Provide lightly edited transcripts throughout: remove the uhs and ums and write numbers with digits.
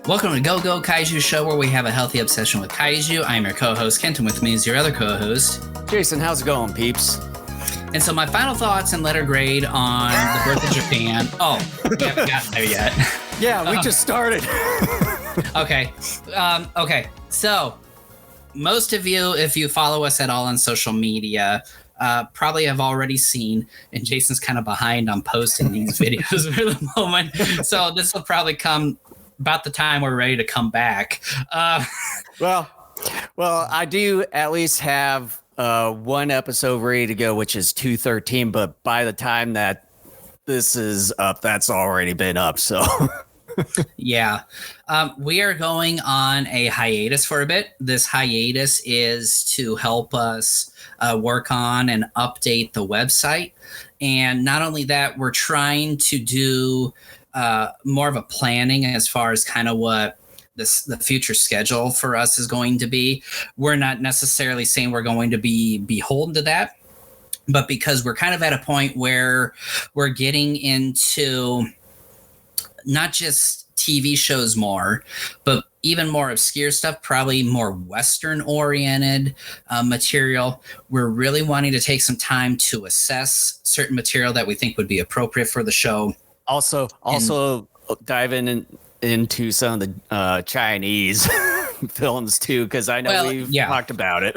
Welcome to Go Go Kaiju Show, where we have a healthy obsession with kaiju. I'm your co-host, Kent, and with me is your other co-host, Jason. How's it going, peeps? And so my final thoughts and letter grade on the birth of Japan. Oh, we haven't gotten there yet. Yeah, we just started. Okay. Okay. So most of you, if you follow us at all on social media, probably have already seen, and Jason's kind of behind on posting these videos for the moment. So this will probably come about the time we're ready to come back. Well, I do at least have one episode ready to go, which is 213. But by the time that this is up, that's already been up. So yeah, we are going on a hiatus for a bit. This hiatus is to help us work on and update the website. And not only that, we're trying to do more of a planning as far as kind of what the future schedule for us is going to be. We're not necessarily saying we're going to be beholden to that, but because we're kind of at a point where we're getting into not just TV shows more, but even more obscure stuff, probably more Western oriented material. We're really wanting to take some time to assess certain material that we think would be appropriate for the show. Also diving into some of the Chinese films too, because I know we've talked about it.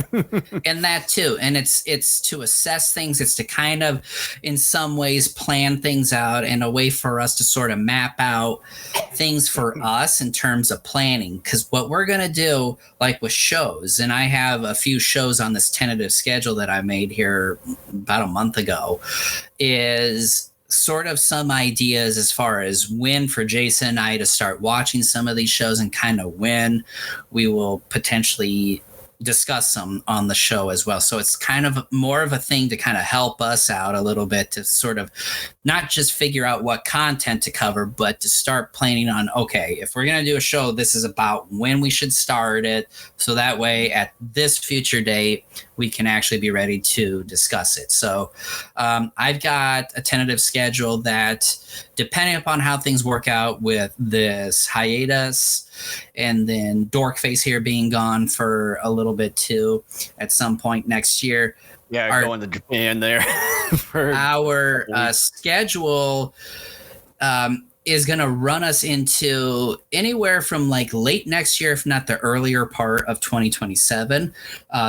And that too. And it's to assess things. It's to kind of, in some ways, plan things out and a way for us to sort of map out things for us in terms of planning. Because what we're going to do, like with shows, and I have a few shows on this tentative schedule that I made here about a month ago, is sort of some ideas as far as when for Jason and I to start watching some of these shows and kind of when we will potentially discuss them on the show as well. So it's kind of more of a thing to kind of help us out a little bit to sort of not just figure out what content to cover, but to start planning on, okay, if we're going to do a show, this is about when we should start it. So that way at this future date, we can actually be ready to discuss it. So I've got a tentative schedule that, depending upon how things work out with this hiatus and then Dorkface here being gone for a little bit too, at some point next year. Yeah, going to Japan there. Our schedule is going to run us into anywhere from like late next year, if not the earlier part of 2027.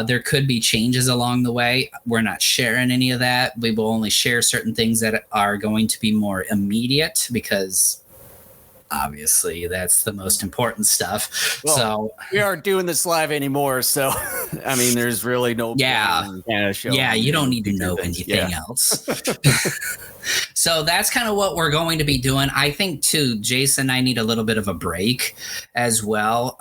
There could be changes along the way. We're not sharing any of that. We will only share certain things that are going to be more immediate because obviously that's the most important stuff. Well, so we aren't doing this live anymore. So, I mean, there's really no show. Yeah, you don't need to know anything else. So that's kind of what we're going to be doing. I think too, Jason and I need a little bit of a break as well.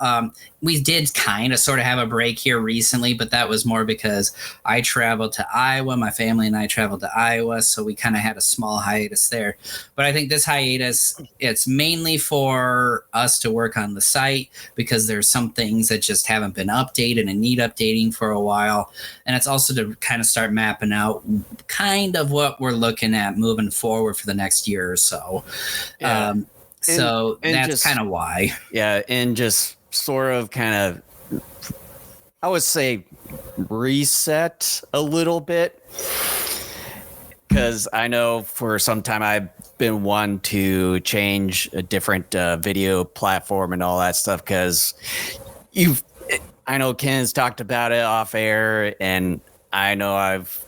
We did kind of sort of have a break here recently, but that was more because I traveled to Iowa. My family and I traveled to Iowa, so we kind of had a small hiatus there. But I think this hiatus, it's mainly for us to work on the site because there's some things that just haven't been updated and need updating for a while. And it's also to kind of start mapping out kind of what we're looking at moving forward for the next year or so. Yeah. So that's kind of why. Yeah, and just sort of kind of, I would say, reset a little bit, because I know for some time I've been one to change a different video platform and all that stuff, because I know Ken's talked about it off air, and I know I've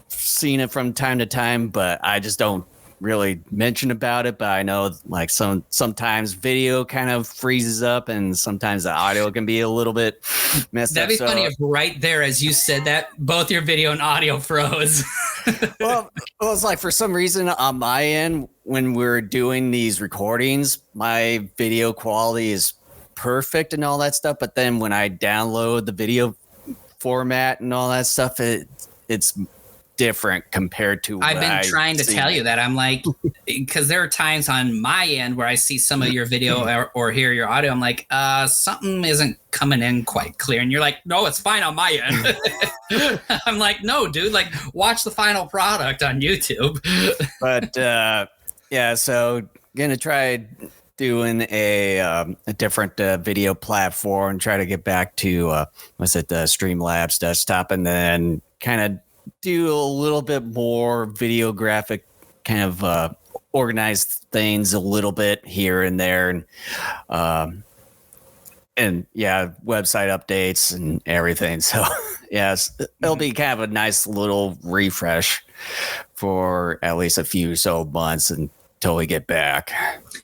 seen it from time to time, but I just don't really mention about it. But I know like sometimes video kind of freezes up and sometimes the audio can be a little bit messed up. That'd be funny if right there as you said that both your video and audio froze. well it's like for some reason on my end when we're doing these recordings, my video quality is perfect and all that stuff, but then when I download the video format and all that stuff, it's different compared to what I've been trying to tell you that. I'm like, because there are times on my end where I see some of your video or hear your audio. I'm like, something isn't coming in quite clear. And you're like, no, it's fine on my end. I'm like, no, dude, like watch the final product on YouTube. But yeah, so gonna try doing a different video platform, try to get back to Streamlabs desktop, and then kind of do a little bit more video graphic kind of organize things a little bit here and there, and yeah, website updates and everything. So yes, it'll be kind of a nice little refresh for at least a few months until we get back.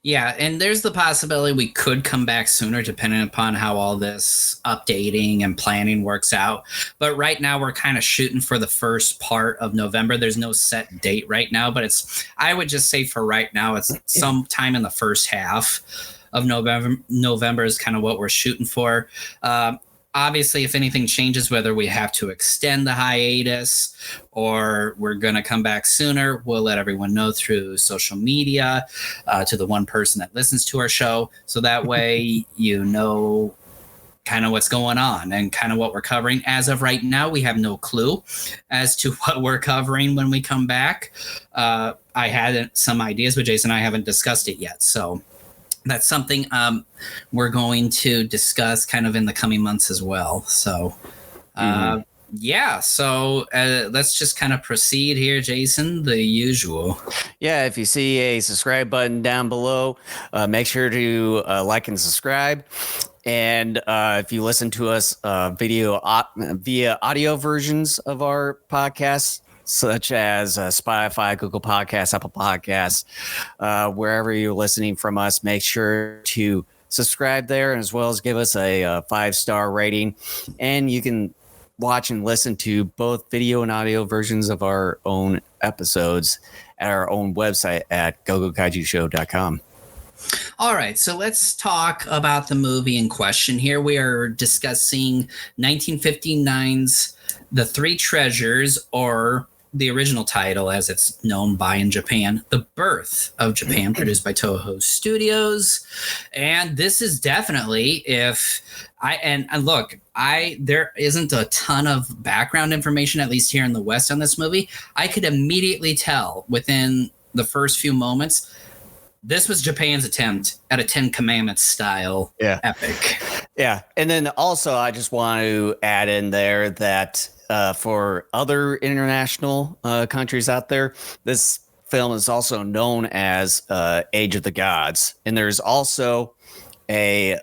Yeah, and there's the possibility we could come back sooner depending upon how all this updating and planning works out. But right now we're kind of shooting for the first part of November. There's no set date right now, but I would just say for right now, it's sometime in the first half of November. November is kind of what we're shooting for. Obviously, if anything changes, whether we have to extend the hiatus or we're going to come back sooner, we'll let everyone know through social media, to the one person that listens to our show. So that way, you know kind of what's going on and kind of what we're covering. As of right now, we have no clue as to what we're covering when we come back. I had some ideas, but Jason and I haven't discussed it yet. So that's something we're going to discuss kind of in the coming months as well. So, so let's just kind of proceed here, Jason, the usual. Yeah, if you see a subscribe button down below, make sure to like and subscribe. And if you listen to us via audio versions of our podcasts, such as Spotify, Google Podcasts, Apple Podcasts, wherever you're listening from us, make sure to subscribe there, as well as give us a 5-star rating. And you can watch and listen to both video and audio versions of our own episodes at our own website at gogokaijushow.com. All right, so let's talk about the movie in question here. We are discussing 1959's The Three Treasures, or the original title as it's known by in Japan, The Birth of Japan, produced by Toho Studios. And this is definitely, there isn't a ton of background information, at least here in the West, on this movie. I could immediately tell within the first few moments, this was Japan's attempt at a Ten Commandments style epic. Yeah. And then also I just want to add in there that for other international countries out there, this film is also known as Age of the Gods. And there's also a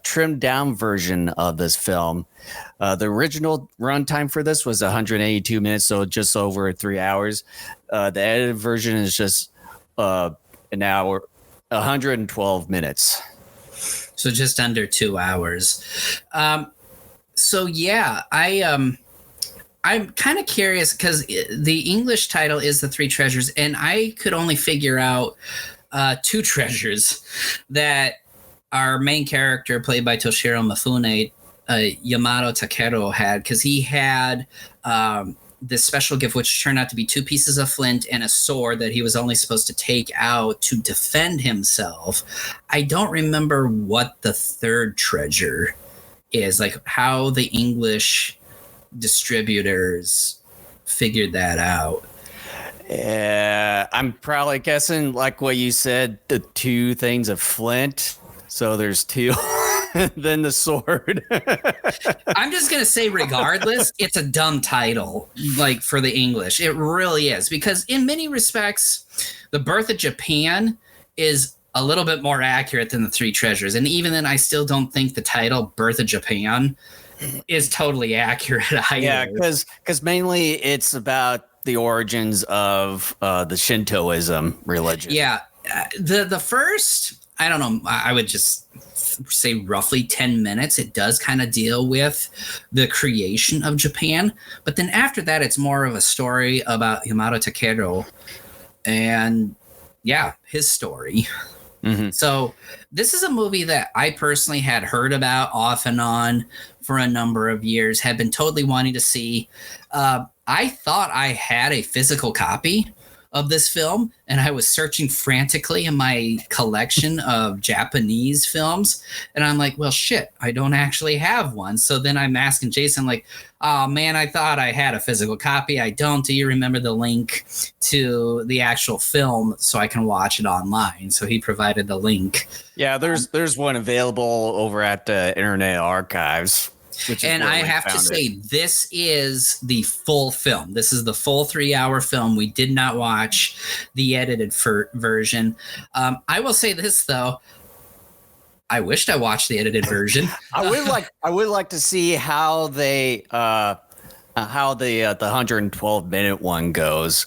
trimmed down version of this film. The original runtime for this was 182 minutes, so just over 3 hours. The edited version is just an hour, 112 minutes. So just under 2 hours. I'm kind of curious because the English title is The Three Treasures, and I could only figure out two treasures that our main character, played by Toshiro Mifune, Yamato Takeru, had, because he had this special gift, which turned out to be 2 pieces of flint and a sword that he was only supposed to take out to defend himself. I don't remember what the third treasure is, like how the English distributors figured that out. Yeah, I'm probably guessing like what you said, the 2 things of flint. So there's 2, then the sword. I'm just going to say, regardless, it's a dumb title, like for the English. It really is, because in many respects, The Birth of Japan is a little bit more accurate than The Three Treasures. And even then, I still don't think the title Birth of Japan is totally accurate either. Yeah, because mainly it's about the origins of the Shintoism religion. Yeah, the first, I don't know, I would just say roughly 10 minutes, it does kind of deal with the creation of Japan. But then after that, it's more of a story about Yamato Takeru and, his story. Mm-hmm. So this is a movie that I personally had heard about off and on for a number of years, had been totally wanting to see. I thought I had a physical copy of this film, and I was searching frantically in my collection of Japanese films, and I'm like, well, shit, I don't actually have one. So then I'm asking Jason, like, oh man, I thought I had a physical copy. I don't. Do you remember the link to the actual film so I can watch it online? So he provided the link. Yeah, there's one available over at Internet Archives. And I have to say, this is the full film. This is the full 3-hour film. We did not watch the edited version. I will say this though. I wished I watched the edited version. I would like to see how the 112-minute one goes,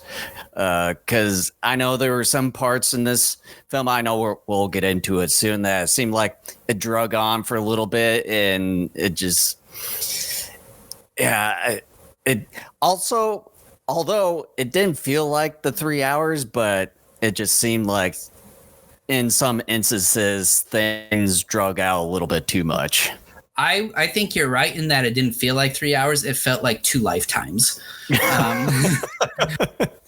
because I know there were some parts in this film, I know we'll get into it soon, that it seemed like it drug on for a little bit, and it just, yeah, it also, although it didn't feel like the 3 hours, but it just seemed like in some instances things drug out a little bit too much. I think you're right in that it didn't feel like 3 hours. It felt like 2 lifetimes.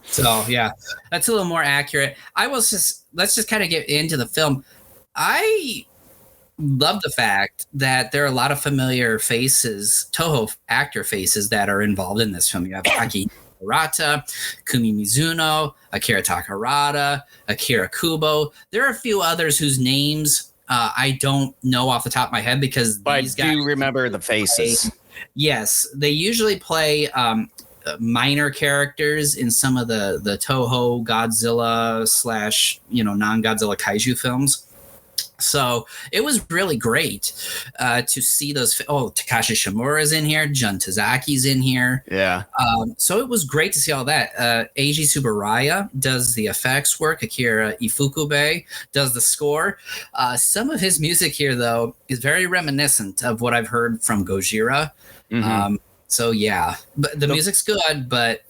So yeah, that's a little more accurate. Let's just kind of get into the film. I love the fact that there are a lot of familiar faces, Toho actor faces, that are involved in this film. You have Aki Hirata, Kumi Mizuno, Akira Takarada, Akira Kubo. There are a few others whose names I don't know off the top of my head, because these guys do remember the faces. Yes, they usually play minor characters in some of the Toho Godzilla / non-Godzilla kaiju films. So it was really great to see those. Oh, Takashi Shimura's in here. Jun Tazaki's in here. Yeah. So it was great to see all that. Eiji Tsuburaya does the effects work. Akira Ifukube does the score. Some of his music here, though, is very reminiscent of what I've heard from Gojira. Mm-hmm. So yeah, but the music's good. But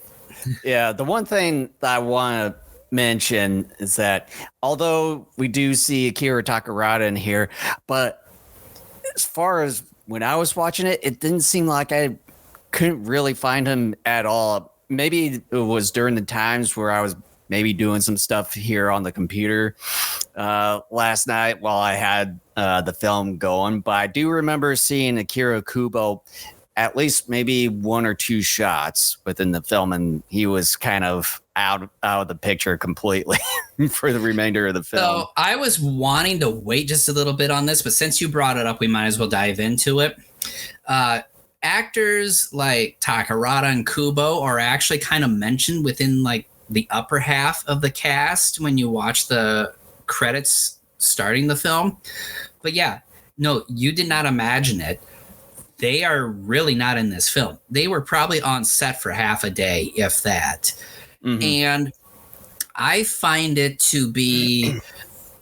yeah, the one thing that I want to mention is that although we do see Akira Takarada in here, but as far as when I was watching it, it didn't seem like I couldn't really find him at all. Maybe it was during the times where I was maybe doing some stuff here on the computer last night while I had the film going, but I do remember seeing Akira Kubo at least maybe 1 or 2 shots within the film, and he was kind of out of the picture completely for the remainder of the film. So I was wanting to wait just a little bit on this, but since you brought it up, we might as well dive into it. Actors like Takarada and Kubo are actually kind of mentioned within like the upper half of the cast when you watch the credits starting the film. But yeah, no, you did not imagine it. They are really not in this film. They were probably on set for half a day, if that. Mm-hmm. And I find it to be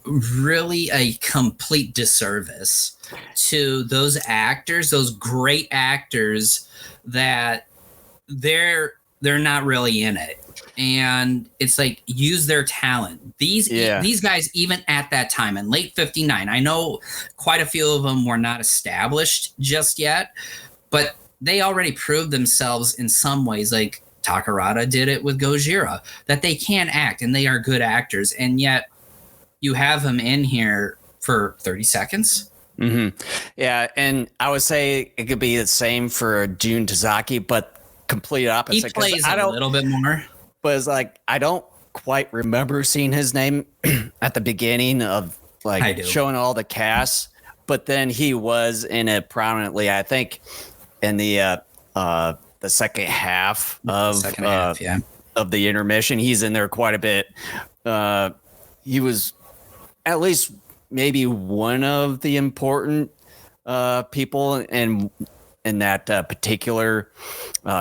really a complete disservice to those actors, those great actors, that they're not really in it. And it's like, use their talent. These guys, even at that time in late 59, I know quite a few of them were not established just yet, but they already proved themselves in some ways. Like Takarada did it with Gojira, that they can act and they are good actors. And yet you have them in here for 30 seconds. Mm-hmm. Yeah. And I would say it could be the same for Jun Tazaki, but complete opposite. He plays a little bit more. But it's like, I don't quite remember seeing his name at the beginning of like showing all the cast, but then he was in it prominently, I think, in the second half of the intermission. He's in there quite a bit. He was at least maybe one of the important people in that particular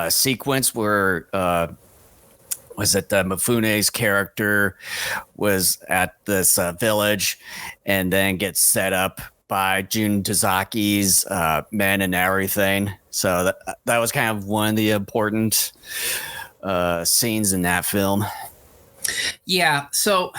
sequence where was it Mifune's character was at this village and then gets set up by Jun Tazaki's men and everything. So that was kind of one of the important scenes in that film. Yeah. So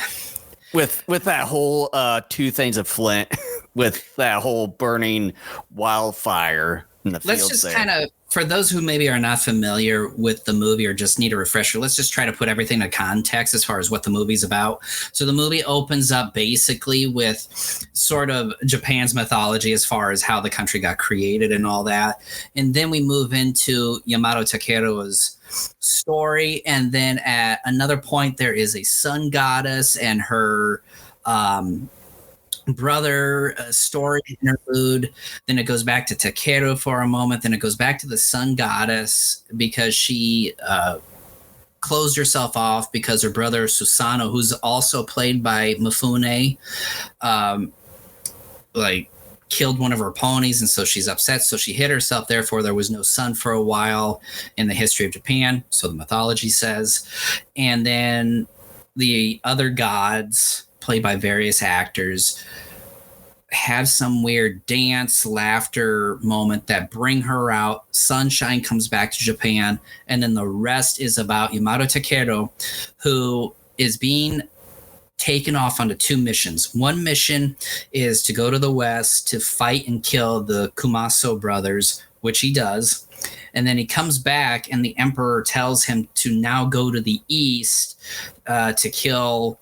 with that whole 2 things of Flint, with that whole burning wildfire in the fields. Let's just kind of for those who maybe are not familiar with the movie or just need a refresher, let's just try to put everything in context as far as what the movie's about. So the movie opens up basically with sort of Japan's mythology as far as how the country got created and all that. And then we move into Yamato Takeru's story. And then at another point, there is a sun goddess and her brother story interlude. Then it goes back to Takeru for a moment. Then it goes back to the sun goddess because she closed herself off because her brother Susano, who's also played by Mifune, like killed one of her ponies, and so she's upset. So she hit herself. Therefore, there was no sun for a while in the history of Japan. So the mythology says. And then the other gods, played by various actors, have some weird dance, laughter moment that bring her out. Sunshine comes back to Japan, and then the rest is about Yamato Takeru, who is being taken off onto two missions. One mission is to go to the west to fight and kill the Kumaso brothers, which he does. And then he comes back, and the emperor tells him to now go to the east to kill,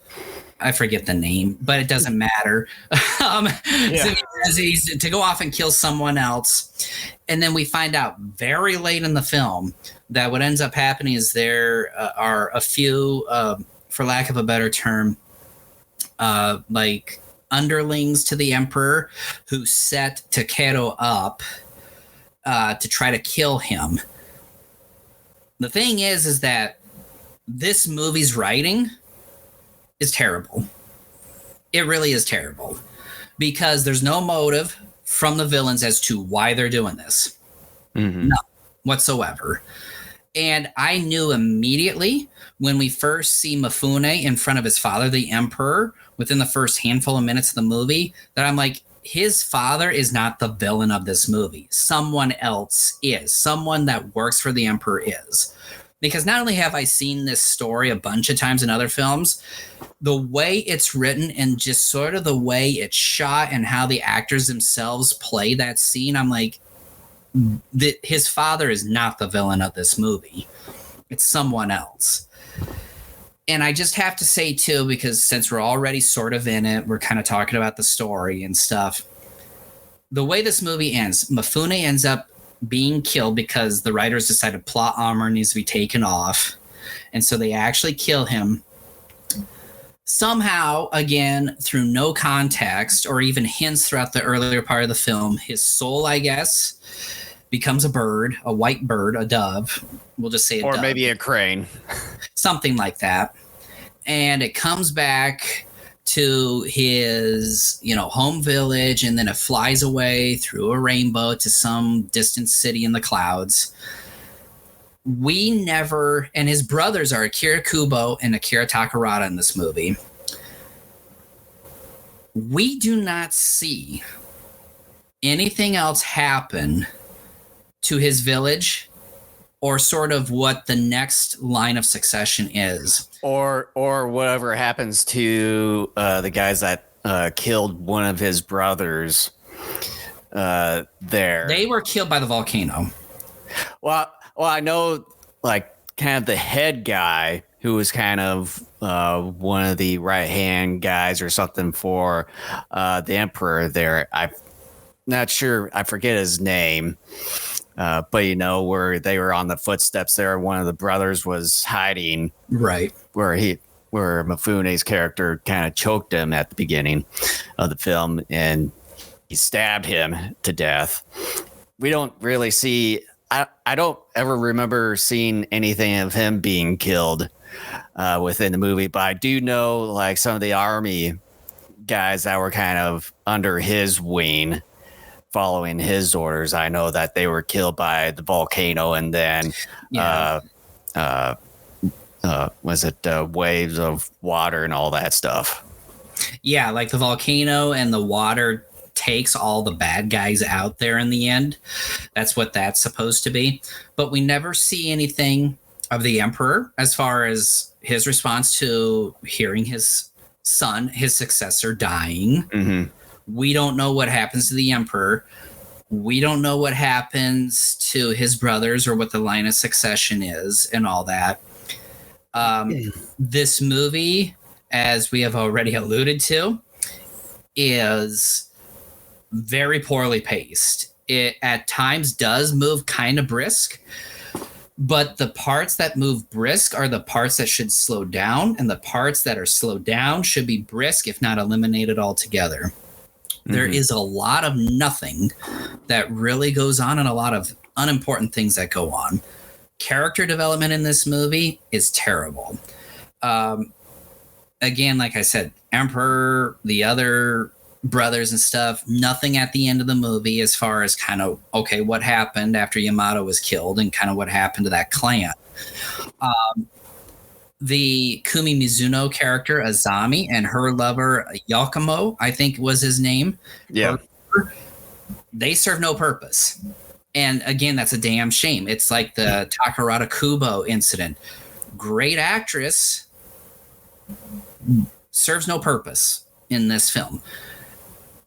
I forget the name, but it doesn't matter. So he's to go off and kill someone else. And then we find out very late in the film that what ends up happening is there are a few, for lack of a better term, like underlings to the emperor who set Takeru up to try to kill him. The thing is that this movie's writing is terrible. It really is terrible because there's no motive from the villains as to why they're doing this. Mm-hmm. None whatsoever. And I knew immediately when we first see Mifune in front of his father, the emperor, within the first handful of minutes of the movie, that I'm like, his father is not the villain of this movie. Someone else is. Someone that works for the emperor is. Because not only have I seen this story a bunch of times in other films, the way it's written and just sort of the way it's shot and how the actors themselves play that scene, I'm like, his father is not the villain of this movie. It's someone else. And I just have to say, too, because since we're already sort of in it, we're kind of talking about the story and stuff. The way this movie ends, Mifune ends up being killed because the writers decided plot armor needs to be taken off. And so they actually kill him. Somehow, again, through no context or even hints throughout the earlier part of the film, his soul, I guess, becomes a bird, a white bird, a dove. We'll just say a dove. Or maybe a crane. Something like that. And it comes back to his, home village, and then it flies away through a rainbow to some distant city in the clouds. We never, and his brothers are Akira Kubo and Akira Takarada in this movie. We do not see anything else happen to his village or sort of what the next line of succession is. Or whatever happens to the guys that killed one of his brothers there. They were killed by the volcano. Well, I know, like, kind of the head guy who was kind of one of the right-hand guys or something for the emperor there. I'm not sure. I forget his name. But where they were on the footsteps there, one of the brothers was hiding, right? Where Mifune's character kind of choked him at the beginning of the film, and he stabbed him to death. We don't really see. I don't ever remember seeing anything of him being killed within the movie, but I do know, like, some of the army guys that were kind of under his wing, following his orders. I know that they were killed by the volcano, and then was it waves of water and all that stuff? Yeah, like the volcano and the water takes all the bad guys out there in the end. That's what that's supposed to be. But we never see anything of the emperor as far as his response to hearing his son, his successor, dying. Mm-hmm. We don't know what happens to the emperor. We don't know what happens to his brothers or what the line of succession is and all that. This movie, as we have already alluded to, is very poorly paced. It at times does move kind of brisk, but the parts that move brisk are the parts that should slow down, and the parts that are slowed down should be brisk, if not eliminated altogether. There is a lot of nothing that really goes on and a lot of unimportant things that go on. Character development in this movie is terrible. Again, like I said, Emperor, the other brothers and stuff, nothing at the end of the movie as far as kind of, okay, what happened after Yamato was killed and kind of what happened to that clan. The Kumi Mizuno character, Azami, and her lover, Yakumo, I think was his name. Yeah. They serve no purpose. And again, that's a damn shame. It's like the Takarada Kubo incident. Great actress, serves no purpose in this film.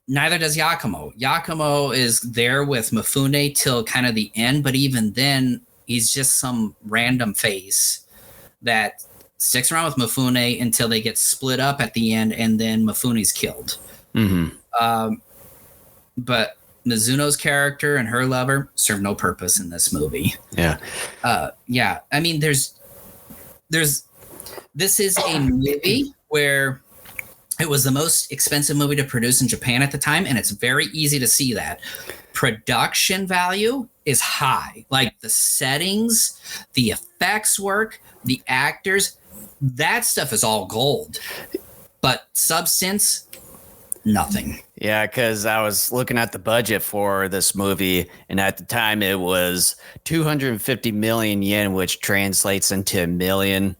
Neither does Yakumo. Yakumo is there with Mifune till kind of the end, but even then, he's just some random face that sticks around with Mifune until they get split up at the end, and then Mifune's killed. But Mizuno's character and her lover serve no purpose in this movie. Yeah. I mean, this is a movie where it was the most expensive movie to produce in Japan at the time, and it's very easy to see that. Production value is high. Like the settings, the effects work, the actors, that stuff is all gold. But substance, nothing. Yeah, because I was looking at the budget for this movie, and at the time it was 250 million yen, which translates into $1 million.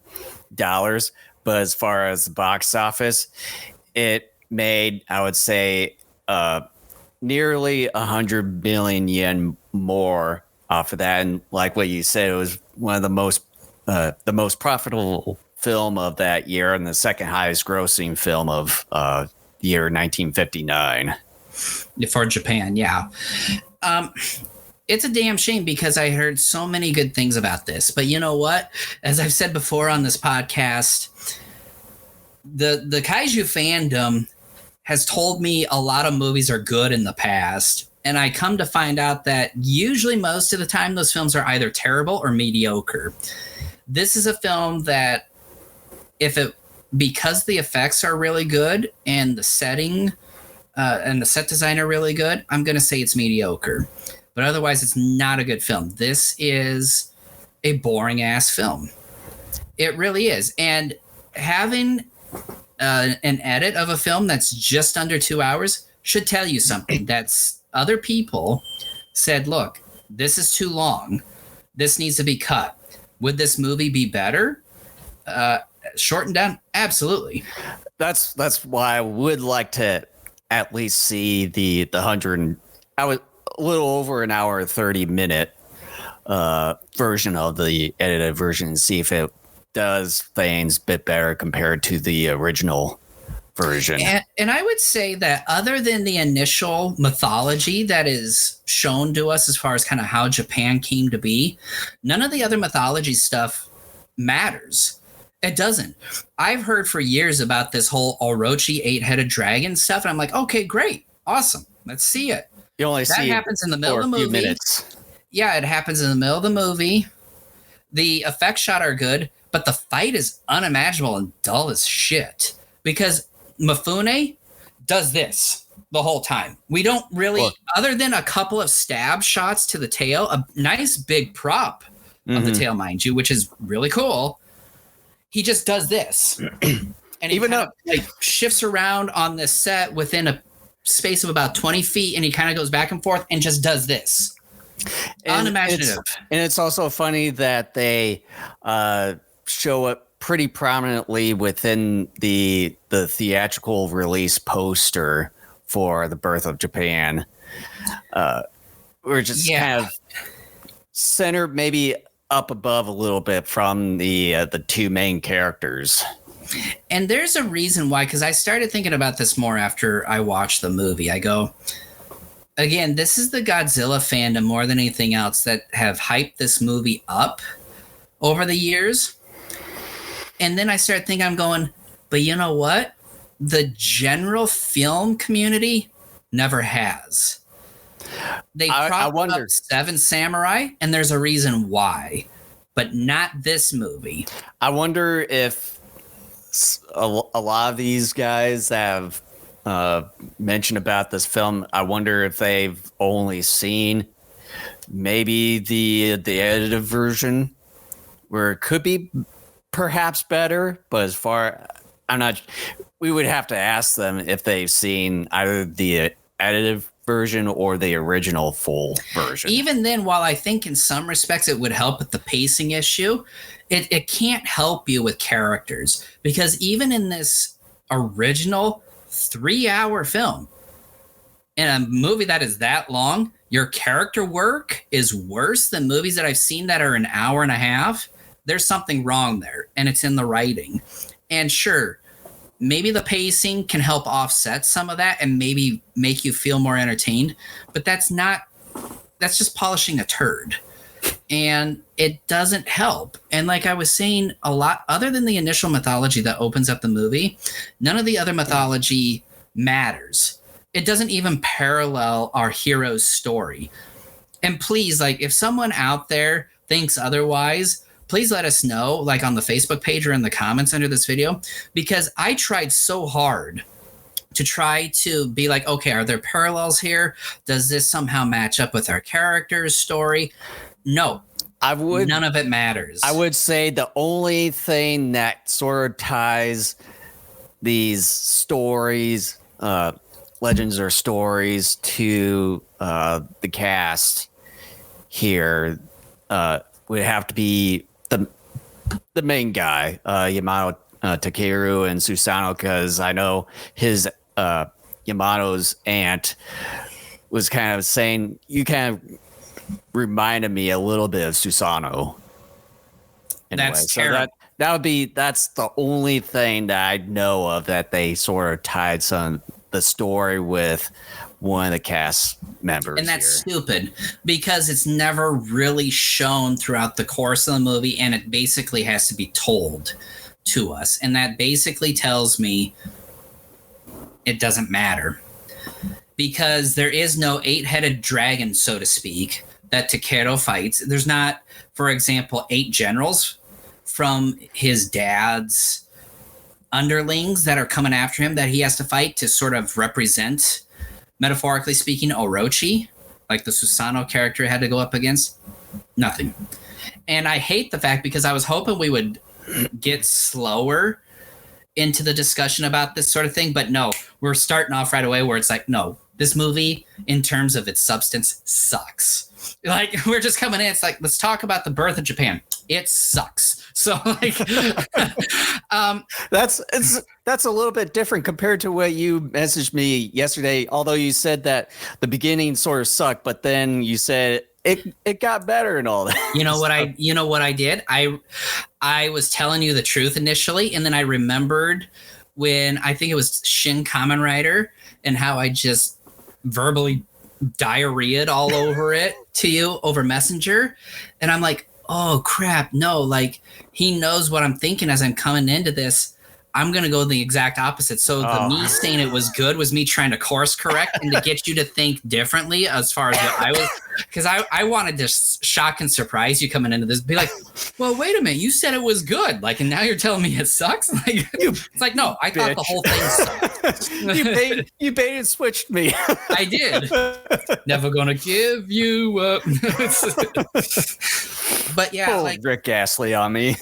But as far as the box office, it made, I would say, nearly 100 billion yen more off of that. And like what you said, it was one of the most profitable film of that year and the second highest grossing film of year 1959 for Japan. Yeah. It's a damn shame because I heard so many good things about this, but you know what? As I've said before on this podcast, the Kaiju fandom has told me a lot of movies are good in the past. And I come to find out that usually most of the time those films are either terrible or mediocre. This is a film that because the effects are really good and the setting and the set design are really good, I'm going to say it's mediocre. But otherwise, it's not a good film. This is a boring ass film. It really is. And having an edit of a film that's just under 2 hours should tell you something. That's other people said, look, this is too long. This needs to be cut. Would this movie be better? Shortened down? Absolutely. That's why I would like to at least see the 100. I was a little over an hour 30-minute version of the edited version and see if it does things a bit better compared to the original version. And I would say that other than the initial mythology that is shown to us as far as kind of how Japan came to be, none of the other mythology stuff matters. It doesn't. I've heard for years about this whole Orochi 8-headed dragon stuff, and I'm like, okay, great, awesome, let's see it. You only that see happens in the middle of the movie. A few minutes. Yeah, it happens in the middle of the movie. The effects shot are good, but the fight is unimaginable and dull as shit because Mifune does this the whole time. We don't really, other than a couple of stab shots to the tail, a nice big prop of the tail, mind you, which is really cool. He just does this. And he even though like shifts around on this set within a space of about 20 feet, and he kind of goes back and forth and just does this. Unimaginative. It's also funny that they show it pretty prominently within the theatrical release poster for The Birth of Japan. We're just kind of centered maybe up above a little bit from the two main characters. And there's a reason why, because I started thinking about this more after I watched the movie. I go, again, this is the Godzilla fandom more than anything else that have hyped this movie up over the years. And then I started thinking, I'm going, but you know what? The general film community never has. They propped up Seven Samurai, and there's a reason why, but not this movie. I wonder if a lot of these guys have mentioned about this film. I wonder if they've only seen maybe the edited version, where it could be perhaps better, but as far we would have to ask them if they've seen either the edited version or the original full version. Even then, while I think in some respects it would help with the pacing issue, it can't help you with characters, because even in this original 3-hour film, in a movie that is that long, your character work is worse than movies that I've seen that are an hour and a half. There's something wrong there, and it's in the writing. And sure, maybe the pacing can help offset some of that and maybe make you feel more entertained, but that's just polishing a turd. And it doesn't help. And like I was saying, a lot other than the initial mythology that opens up the movie, none of the other mythology matters. It doesn't even parallel our hero's story. And please, like, if someone out there thinks otherwise, please let us know, like on the Facebook page or in the comments under this video, because I tried so hard to try to be like, okay, are there parallels here? Does this somehow match up with our character's story? No, none of it matters. I would say the only thing that sort of ties these stories, legends or stories, to the cast here would have to be the main guy, Yamato Takeru and Susanoo, because I know his Yamato's aunt was kind of saying, you kind of reminded me a little bit of Susanoo. Anyway, that's terrible. That's the only thing that I know of that they sort of tied the story with one of the cast members. And that's stupid, because it's never really shown throughout the course of the movie, and it basically has to be told to us. And that basically tells me it doesn't matter, because there is no 8-headed dragon, so to speak, that Takeru fights. There's not, for example, 8 generals from his dad's underlings that are coming after him that he has to fight to sort of represent, metaphorically speaking, Orochi, like the Susanoo character had to go up against. Nothing. And I hate the fact, because I was hoping we would get slower into the discussion about this sort of thing, but no, we're starting off right away where it's like, no, this movie, in terms of its substance, sucks. Like, we're just coming in, it's like, let's talk about the birth of Japan. It sucks. So, like, that's a little bit different compared to what you messaged me yesterday. Although you said that the beginning sort of sucked, but then you said it got better and all that. You know what I did? I was telling you the truth initially, and then I remembered when I think it was Shin Kamen Rider and how I just verbally diarrheaed all over it to you over Messenger, and I'm like, oh crap, no, like, he knows what I'm thinking as I'm coming into this. I'm going to go the exact opposite. So me saying it was good was me trying to course correct and to get you to think differently as far as what I was, because I wanted to shock and surprise you coming into this. Be like, well, wait a minute, you said it was good. Like, and now you're telling me it sucks? Like, it's like, no, I thought the whole thing sucked. you bait and switched me. I did. Never going to give you up. But yeah. Like Rick Astley on me.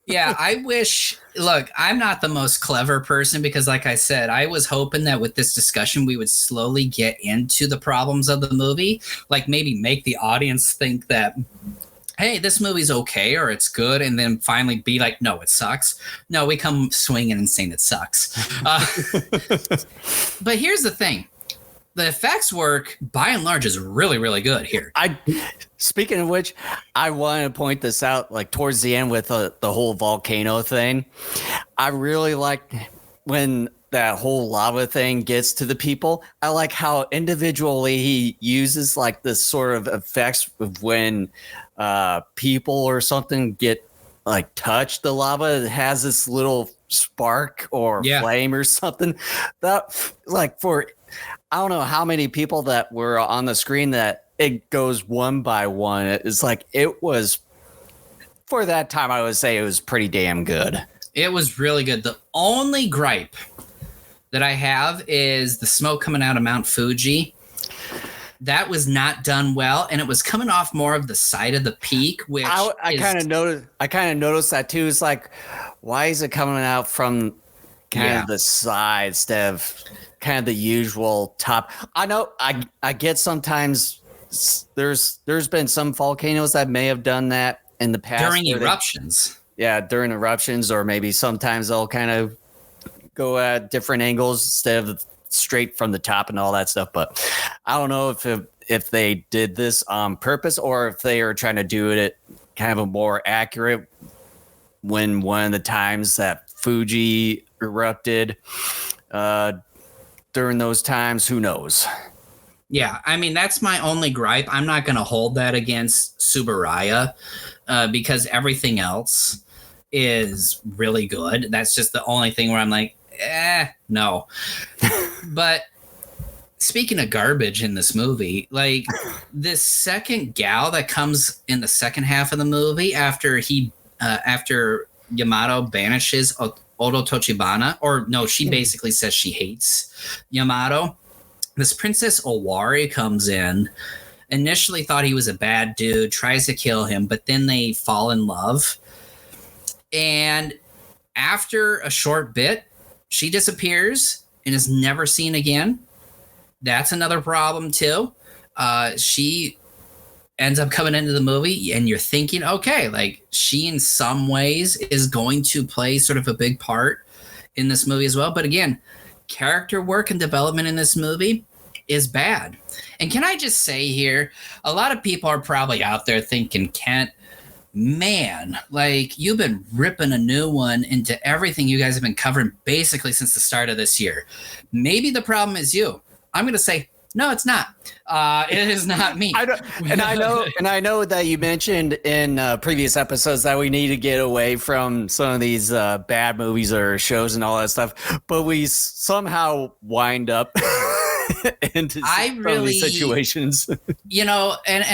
Yeah, I wish, look, I'm not the most clever person, because like I said, I was hoping that with this discussion, we would slowly get into the problems of the movie, like maybe make the audience think that, hey, this movie's okay or it's good, and then finally be like, no, it sucks. No, we come swinging and saying it sucks. But here's the thing. The effects work, by and large, is really, really good here. Speaking of which, I want to point this out, like towards the end with the whole volcano thing. I really liked when that whole lava thing gets to the people. I like how individually he uses like this sort of effects of when people or something get like touched the lava. It has this little spark or flame or something. That like for I don't know how many people that were on the screen that it goes one by one. It's like it was for that time. I would say it was pretty damn good. It was really good. The only gripe that I have is the smoke coming out of Mount Fuji. That was not done well, and it was coming off more of the side of the peak, which I kind of noticed. I kind of noticed that too. It's like, why is it coming out from kind of the side instead of kind of the usual top? I know. I get sometimes there's been some volcanoes that may have done that in the past during eruptions. During eruptions, or maybe sometimes they'll kind of go at different angles instead of straight from the top and all that stuff. But I don't know if they did this on purpose or if they are trying to do it kind of a more accurate when one of the times that Fuji erupted during those times. Who knows? Yeah, I mean, that's my only gripe. I'm not going to hold that against Tsuburaya because everything else is really good. That's just the only thing where I'm like, no. But speaking of garbage in this movie, like this second gal that comes in the second half of the movie after Yamato banishes Odo Tochibana, or no, she basically says she hates Yamato. This Princess Owari comes in, initially thought he was a bad dude, tries to kill him, but then they fall in love. And after a short bit, she disappears and is never seen again. That's another problem too. She ends up coming into the movie and you're thinking, okay, like she in some ways is going to play sort of a big part in this movie as well. But again, character work and development in this movie is bad. And can I just say here, a lot of people are probably out there thinking, Kent, man, like you've been ripping a new one into everything you guys have been covering basically since the start of this year. Maybe the problem is you. I'm going to say, no, it's not. It is not me. I know that you mentioned in previous episodes that we need to get away from some of these bad movies or shows and all that stuff, but we somehow wind up into some of these situations. And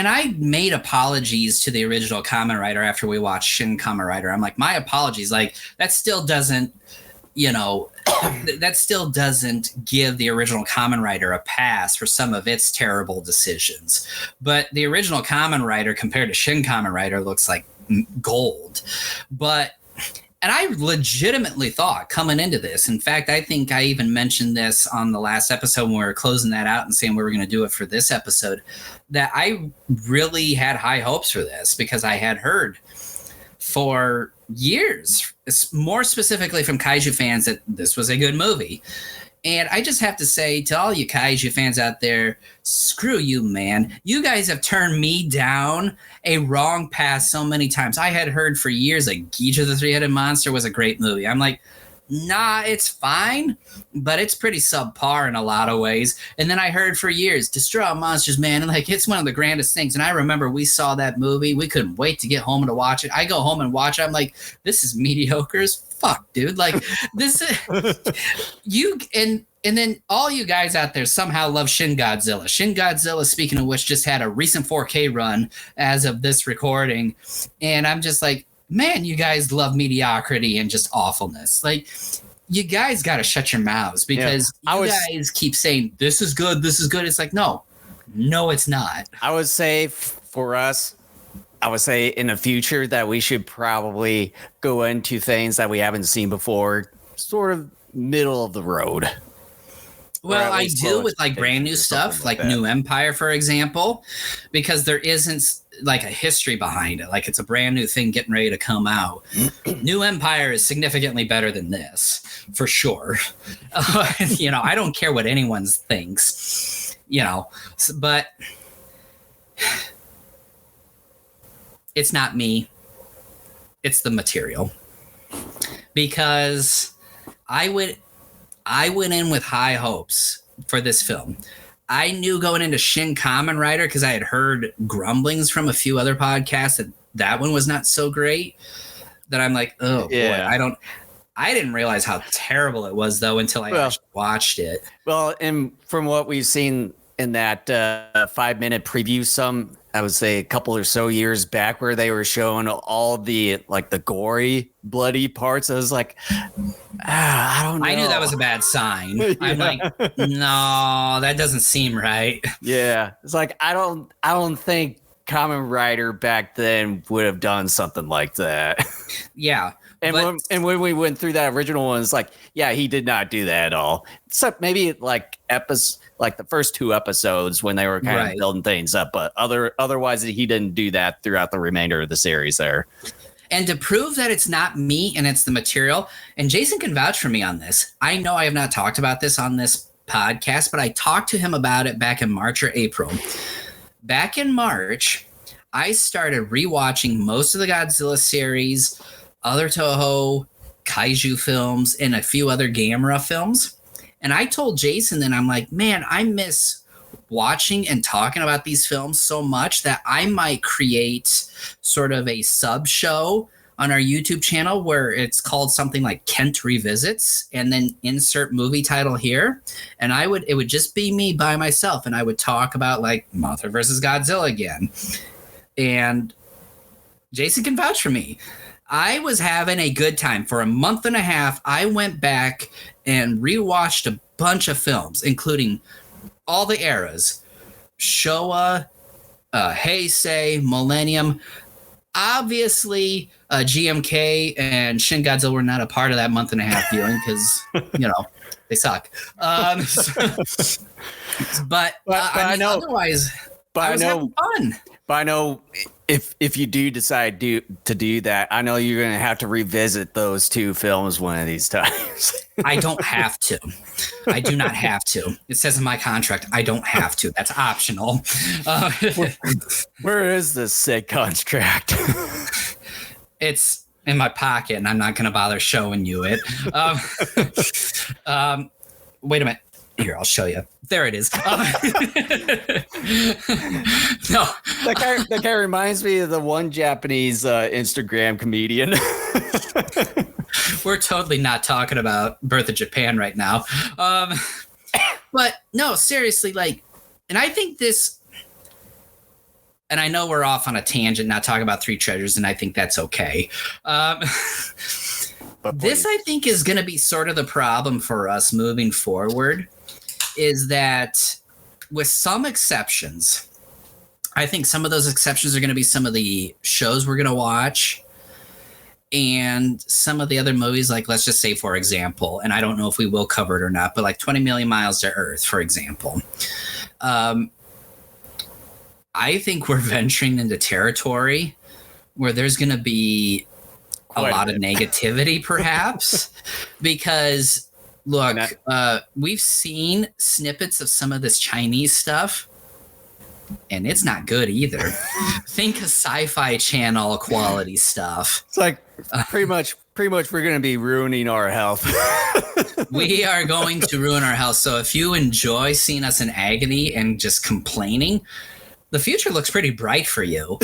I made apologies to the original Kamen Rider after we watched Shin Kamen Rider. I'm like, my apologies. Like that still doesn't, that still doesn't give the original Kamen Rider a pass for some of its terrible decisions. But the original Kamen Rider compared to Shin Kamen Rider looks like gold. And I legitimately thought coming into this, in fact, I think I even mentioned this on the last episode when we were closing that out and saying we were going to do it for this episode, that I really had high hopes for this because I had heard for years, more specifically from Kaiju fans, that this was a good movie. And I just have to say to all you Kaiju fans out there, screw you, man. You guys have turned me down a wrong path so many times. I had heard for years like Geisha the Three-Headed Monster was a great movie. I'm like, nah, it's fine, but it's pretty subpar in a lot of ways. And then I heard for years, Destroy All Monsters, man, and like it's one of the grandest things. And I remember we saw that movie. We couldn't wait to get home to watch it. I go home and watch it. I'm like, this is mediocre as fuck, dude. Like this is you and then all you guys out there somehow love Shin Godzilla. Shin Godzilla, speaking of which, just had a recent 4K run as of this recording. And I'm just like, man, you guys love mediocrity and just awfulness. Like, you guys got to shut your mouths because you guys keep saying, this is good, this is good. It's like, no, it's not. I would say for us, in the future that we should probably go into things that we haven't seen before, sort of middle of the road. Well, I do with like brand new stuff, like New Empire, for example, because there isn't like a history behind it. Like it's a brand new thing getting ready to come out. New Empire is significantly better than this, for sure. I don't care what anyone thinks, but it's not me. It's the material. Because I I went in with high hopes for this film. I knew going into Shin Kamen Rider, because I had heard grumblings from a few other podcasts that one was not so great, that I'm like, oh boy, I didn't realize how terrible it was though until I actually watched it. Well, and from what we've seen in that 5-minute preview, I would say a couple or so years back, where they were showing all the like the gory, bloody parts, I was like, I don't know. I knew that was a bad sign. Yeah. I'm like, no, that doesn't seem right. Yeah, it's like I don't think Kamen Rider back then would have done something like that. Yeah. And when we went through that original one, it's like, yeah, he did not do that at all. Except maybe like the first 2 episodes when they were kind of building things up, but otherwise he didn't do that throughout the remainder of the series there. And to prove that it's not me and it's the material, and Jason can vouch for me on this. I know I have not talked about this on this podcast, but I talked to him about it back in March or April. Back in March, I started rewatching most of the Godzilla series, other Toho, Kaiju films, and a few other Gamera films. And I told Jason that I'm like, man, I miss watching and talking about these films so much that I might create sort of a sub show on our YouTube channel where it's called something like Kent Revisits, and then insert movie title here. And it would just be me by myself, and I would talk about like Mothra versus Godzilla again. And Jason can vouch for me. I was having a good time. For a month and a half, I went back and rewatched a bunch of films, including all the eras. Showa, Heisei, Millennium. Obviously, GMK and Shin Godzilla were not a part of that month and a half viewing because, they suck. But I know. Otherwise, I was having fun. But I know if you do decide to do that, I know you're going to have to revisit those 2 films one of these times. I don't have to. I do not have to. It says in my contract, I don't have to. That's optional. Where is this sick contract? It's in my pocket, and I'm not going to bother showing you it. Wait a minute. Here, I'll show you. There it is. No. That guy reminds me of the one Japanese Instagram comedian. We're totally not talking about Birth of Japan right now. But no, seriously, and I think this, and I know we're off on a tangent, not talking about 3 treasures, and I think that's okay. This, I think, is going to be sort of the problem for us moving forward, is that with some exceptions, I think some of those exceptions are going to be some of the shows we're going to watch and some of the other movies, like let's just say, for example, and I don't know if we will cover it or not, but like 20 Million Miles to Earth, for example. I think we're venturing into territory where there's going to be a lot of negativity, perhaps, because look, we've seen snippets of some of this Chinese stuff, and it's not good either. Think of Sci-Fi Channel quality stuff. It's like pretty much we're going to be ruining our health. We are going to ruin our health. So if you enjoy seeing us in agony and just complaining, the future looks pretty bright for you.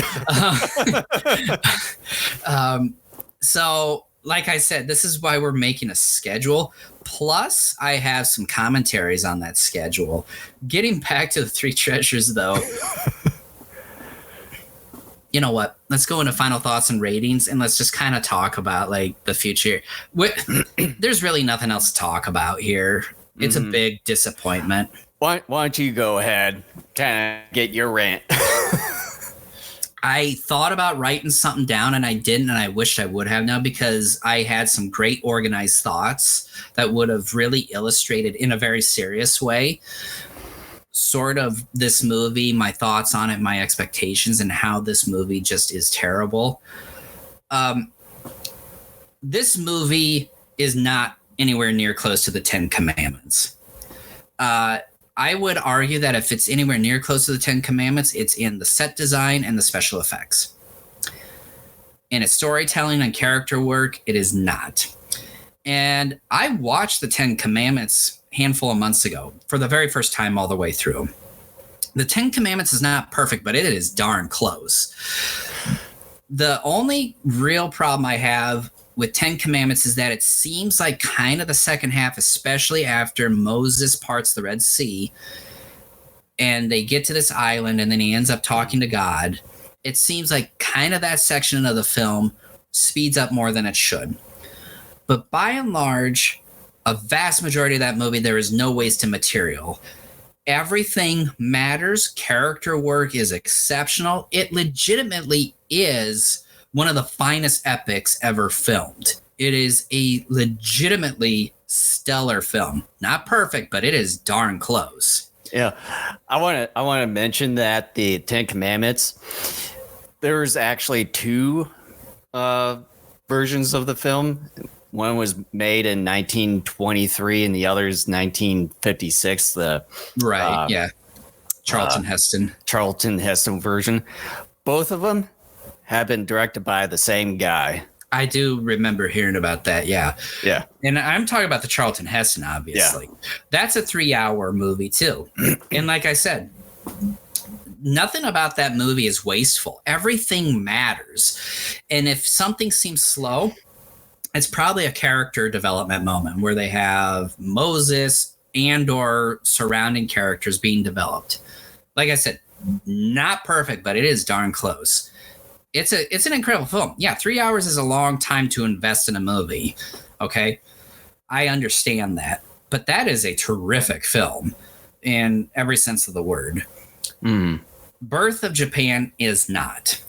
So like I said, this is why we're making a schedule. Plus, I have some commentaries on that schedule. Getting back to the 3 treasures, though, you know what? Let's go into final thoughts and ratings, and let's just kind of talk about like the future. There's really nothing else to talk about here. It's a big disappointment. Why don't you go ahead, kind of get your rant? I thought about writing something down and I didn't, and I wished I would have now, because I had some great organized thoughts that would have really illustrated in a very serious way sort of this movie, my thoughts on it, my expectations, and how this movie just is terrible. This movie is not anywhere near close to the 10 Commandments. I would argue that if it's anywhere near close to the 10 Commandments, it's in the set design and the special effects. In its storytelling and character work, it is not. And I watched the 10 Commandments a handful of months ago for the very first time all the way through. The 10 Commandments is not perfect, but it is darn close. The only real problem I have with 10 Commandments is that it seems like kind of the second half, especially after Moses parts the Red Sea and they get to this island and then he ends up talking to God. It seems like kind of that section of the film speeds up more than it should. But by and large, a vast majority of that movie, there is no wasted material. Everything matters. Character work is exceptional. It legitimately is one of the finest epics ever filmed. It is a legitimately stellar film. Not perfect, but it is darn close. Yeah. I want to mention that the 10 Commandments, there's actually two versions of the film. One was made in 1923 and the other is 1956. Charlton Heston version. Both of them have been directed by the same guy. I do remember hearing about that. Yeah. Yeah. And I'm talking about the Charlton Heston, obviously. Yeah. That's a 3-hour movie too. And like I said, nothing about that movie is wasteful. Everything matters. And if something seems slow, it's probably a character development moment where they have Moses and or surrounding characters being developed. Like I said, not perfect, but it is darn close. It's an incredible film. Yeah, 3 hours is a long time to invest in a movie. Okay, I understand that. But that is a terrific film in every sense of the word. Birth of Japan is not.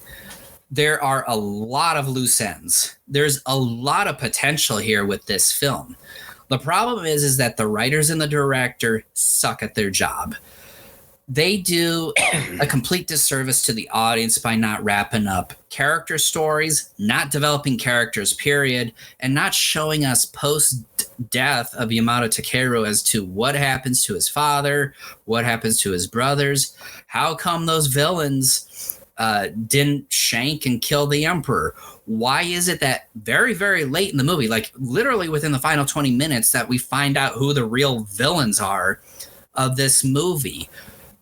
There are a lot of loose ends. There's a lot of potential here with this film. The problem is that the writers and the director suck at their job. They do a complete disservice to the audience by not wrapping up character stories, not developing characters, period, and not showing us post-death of Yamato Takeru as to what happens to his father, what happens to his brothers, how come those villains didn't shank and kill the emperor. Why is it that very, very late in the movie, like literally within the final 20 minutes, that we find out who the real villains are of this movie?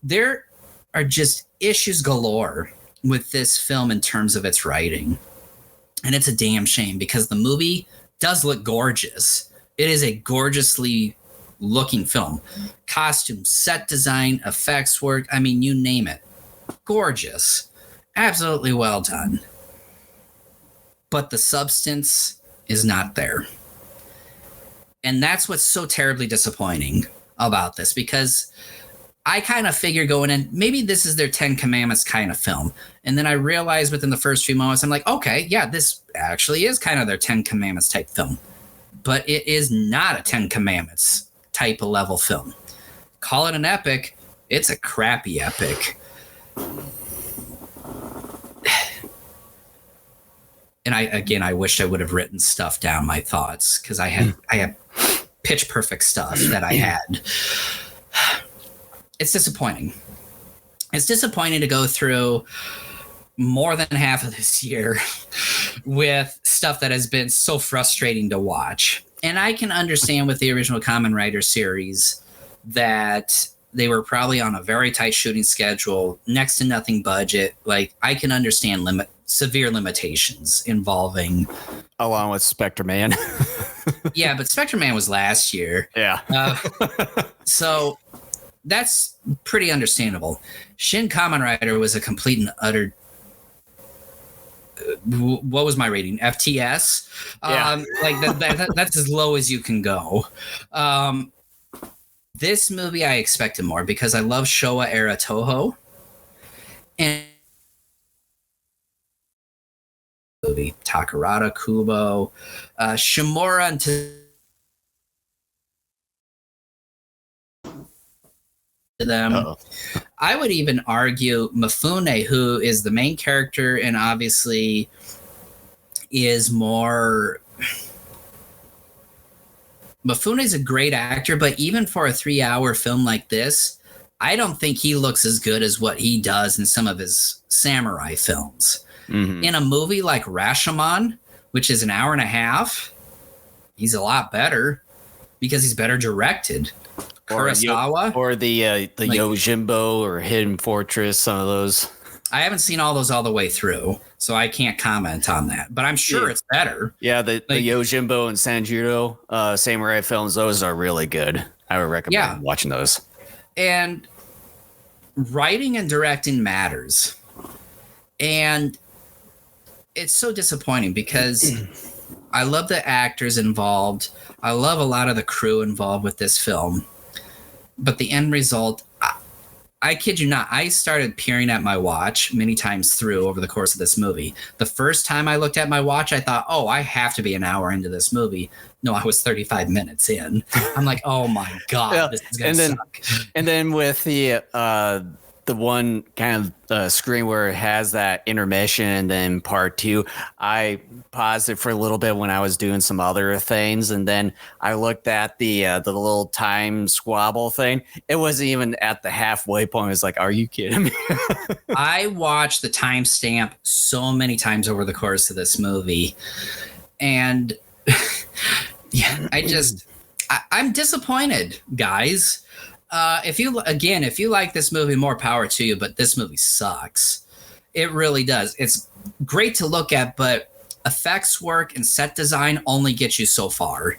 There are just issues galore with this film in terms of its writing. And it's a damn shame because the movie does look gorgeous. It is a gorgeously looking film. Costume, set design, effects work, I mean, you name it. Gorgeous. Absolutely well done. But the substance is not there. And that's what's so terribly disappointing about this, because I kind of figured going in, maybe this is their 10 Commandments kind of film. And then I realized within the first few moments, I'm like, okay, yeah, this actually is kind of their 10 Commandments type film. But it is not a 10 Commandments type of level film. Call it an epic. It's a crappy epic. And I wish I would have written stuff down, my thoughts, because I had pitch perfect stuff that I had. It's disappointing. It's disappointing to go through more than half of this year with stuff that has been so frustrating to watch. And I can understand with the original Kamen Rider series that they were probably on a very tight shooting schedule, next to nothing budget. Like, I can understand severe limitations involving. Along with Spectre Man. Yeah, but Spectre Man was last year. Yeah. So that's pretty understandable. Shin Kamen Rider was a complete and utter. What was my rating? FTS. Yeah. That's as low as you can go. This movie I expected more because I love Showa era Toho, and movie Takarada, Kubo, Shimura, and to them. Uh-oh. I would even argue Mifune, who is the main character and obviously is more. Mifune is a great actor, but even for a 3-hour film like this, I don't think he looks as good as what he does in some of his samurai films. Mm-hmm. In a movie like Rashomon, which is an hour and a half, he's a lot better because he's better directed. Kurosawa or the Yojimbo or Hidden Fortress, some of those. I haven't seen all those all the way through, so I can't comment on that. But I'm sure it's better. Yeah, the Yojimbo and Sanjuro samurai films, those are really good. I would recommend watching those. And writing and directing matters. And it's so disappointing because I love the actors involved. I love a lot of the crew involved with this film. But the end result, I kid you not, I started peering at my watch many times through over the course of this movie. The first time I looked at my watch, I thought, oh, I have to be an hour into this movie. No, I was 35 minutes in. I'm like, oh my God, this is going to suck. And then with the one kind of screen where it has that intermission and then part two, I paused it for a little bit when I was doing some other things, and then I looked at the little time squabble thing. It wasn't even at the halfway point. I was like, are you kidding me? I watched the timestamp so many times over the course of this movie, and yeah, I'm disappointed, guys. If you like this movie, more power to you, but this movie sucks. It really does. It's great to look at, but effects work and set design only get you so far.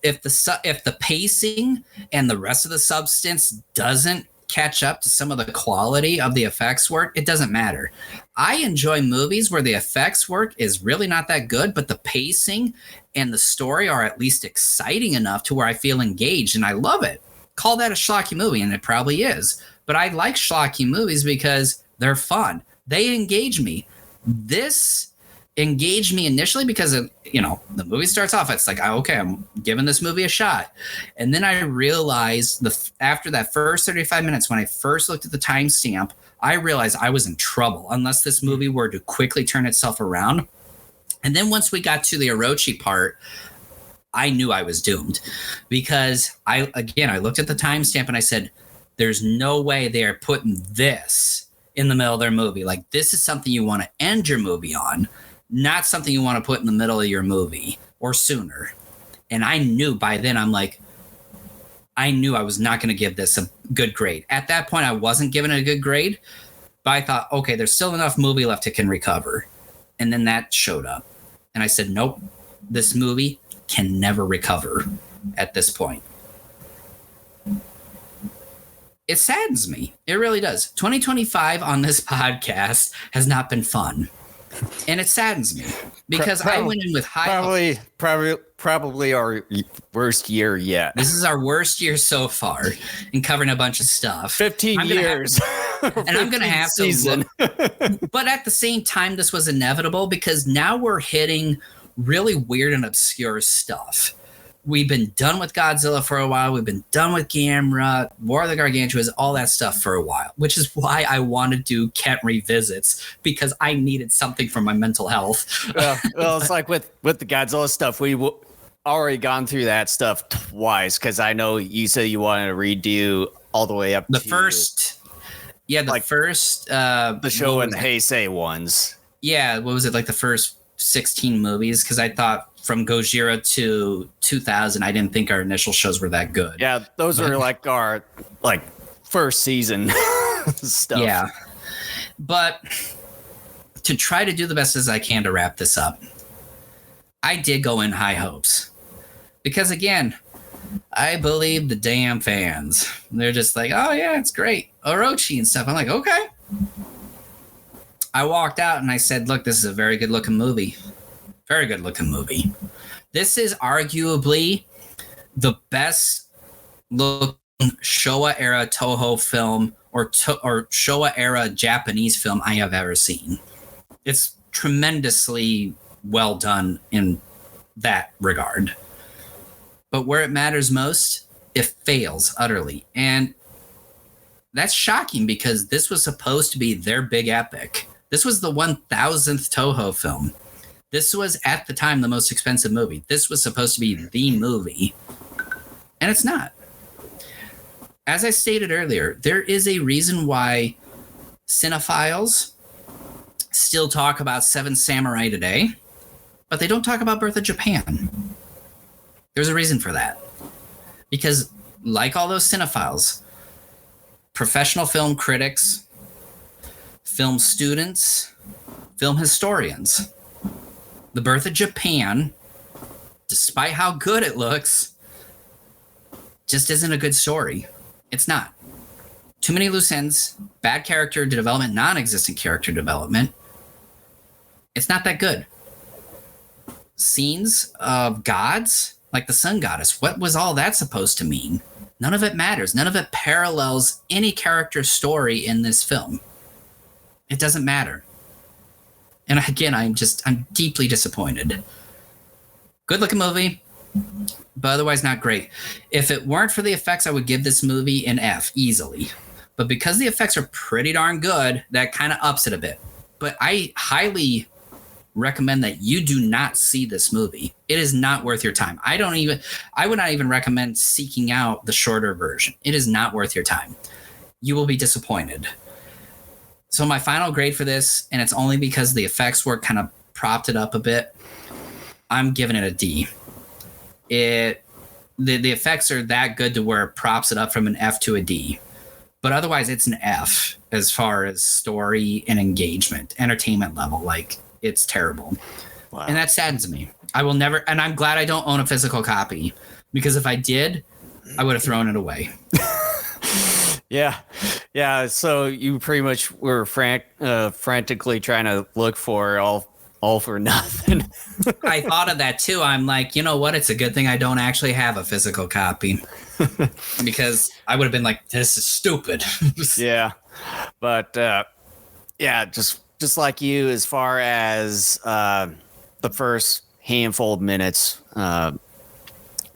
If the pacing and the rest of the substance doesn't catch up to some of the quality of the effects work, it doesn't matter. I enjoy movies where the effects work is really not that good, but the pacing and the story are at least exciting enough to where I feel engaged, and I love it. Call that a schlocky movie, and it probably is. But I like schlocky movies because they're fun. They engage me. This engaged me initially because the movie starts off. It's like, okay, I'm giving this movie a shot. And then I realized after that first 35 minutes, when I first looked at the timestamp, I realized I was in trouble unless this movie were to quickly turn itself around. And then once we got to the Orochi part, I knew I was doomed because I looked at the timestamp and I said, there's no way they are putting this in the middle of their movie. Like, this is something you want to end your movie on, not something you want to put in the middle of your movie or sooner. And I knew by then, I knew I was not going to give this a good grade. At that point, I wasn't giving it a good grade, but I thought, okay, there's still enough movie left it can recover. And then that showed up. And I said, nope, this movie can never recover at this point. It saddens me. It really does. 2025 on this podcast has not been fun. And it saddens me because I went in with high probably our worst year yet. This is our worst year so far in covering a bunch of stuff. 15 years. And I'm going to have to look. But at the same time, this was inevitable because now we're hitting really weird and obscure stuff. We've been done with Godzilla for a while. We've been done with Gamera, War of the Gargantuas, all that stuff for a while, which is why I wanted to do Kent Revisits, because I needed something for my mental health. Well, it's like with the Godzilla stuff, we already gone through that stuff twice, because I know you said you wanted to redo all the way up the to first. Yeah, the show and the Heisei ones. Yeah, what was it, like the first 16 movies? Because I thought from Gojira to 2000, I didn't think our initial shows were that good. Yeah, those were like our first season stuff. Yeah, but to try to do the best as I can to wrap this up, I did go in high hopes because, again, I believe the damn fans. They're just like, oh yeah, it's great, Orochi and stuff. I'm like, okay. I walked out and I said, look, this is a very good looking movie. Very good looking movie. This is arguably the best looking Showa era Toho film or Showa era Japanese film I have ever seen. It's tremendously well done in that regard. But where it matters most, it fails utterly. And that's shocking because this was supposed to be their big epic. This was the 1000th Toho film. This was, at the time, the most expensive movie. This was supposed to be the movie. And it's not. As I stated earlier, there is a reason why cinephiles still talk about Seven Samurai today, but they don't talk about Birth of Japan. There's a reason for that. Because, like all those cinephiles, professional film critics, film students, film historians, the birth of Japan, despite how good it looks, just isn't a good story. It's not. Too many loose ends, bad character development, non-existent character development. It's not that good. Scenes of gods, like the sun goddess, what was all that supposed to mean? None of it matters. None of it parallels any character story in this film. It doesn't matter. And again, I'm deeply disappointed. Good looking movie, but otherwise not great. If it weren't for the effects, I would give this movie an F easily. But because the effects are pretty darn good, that kind of ups it a bit. But I highly recommend that you do not see this movie. It is not worth your time. I would not even recommend seeking out the shorter version. It is not worth your time. You will be disappointed. So my final grade for this, and it's only because the effects work kind of propped it up a bit, I'm giving it a D. The effects are that good to where it props it up from an F to a D. But otherwise, it's an F as far as story and engagement, entertainment level. Like, it's terrible. Wow. And that saddens me. I will never, and I'm glad I don't own a physical copy, because if I did, I would have thrown it away. Yeah. So you pretty much were frantically trying to look for all for nothing. I thought of that too. I'm like, you know what? It's a good thing I don't actually have a physical copy, because I would have been like, this is stupid. Yeah. But just like you, as far as the first handful of minutes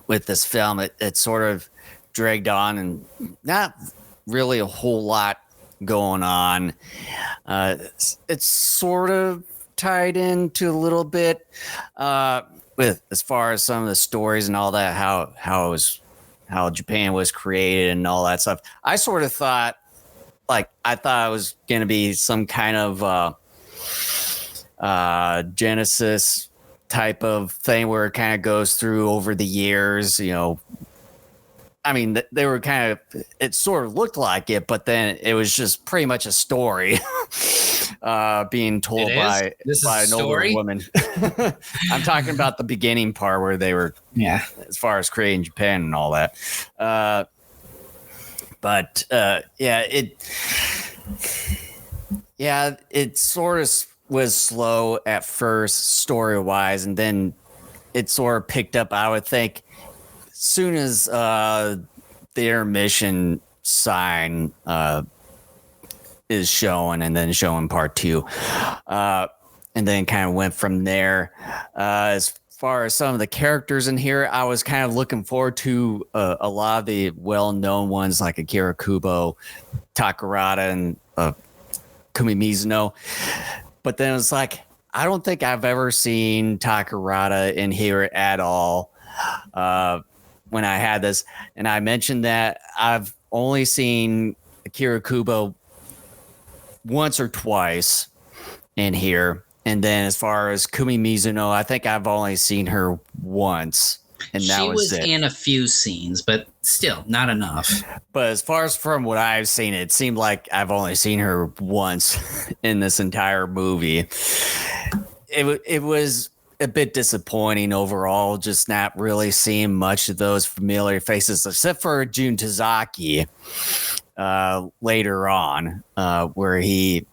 with this film, it sort of dragged on and not really a whole lot going on. It's sort of tied into a little bit with as far as some of the stories and all that, how Japan was created and all that stuff. I sort of thought, I thought it was going to be some kind of Genesis type of thing where it kind of goes through over the years, you know. I mean, they were kind of, it sort of looked like it, but then it was just pretty much a story being told by an older woman. I'm talking about the beginning part where they were, as far as creating Japan and all that. It sort of was slow at first story wise, and then it sort of picked up, I would think, soon as the intermission sign is shown, and then showing part 2, and then kind of went from there. As far as some of the characters in here, I was kind of looking forward to a lot of the well-known ones like Akira Kubo, Takarada, and Kumi Mizuno. But then it was like, I don't think I've ever seen Takarada in here at all. When I had this, and I mentioned that I've only seen Akira Kubo once or twice in here. And then as far as Kumi Mizuno, I think I've only seen her once. And that was it. She was in a few scenes, but still not enough. But as far as from what I've seen, it seemed like I've only seen her once in this entire movie. It was a bit disappointing overall, just not really seeing much of those familiar faces, except for Jun Tazaki later on, where he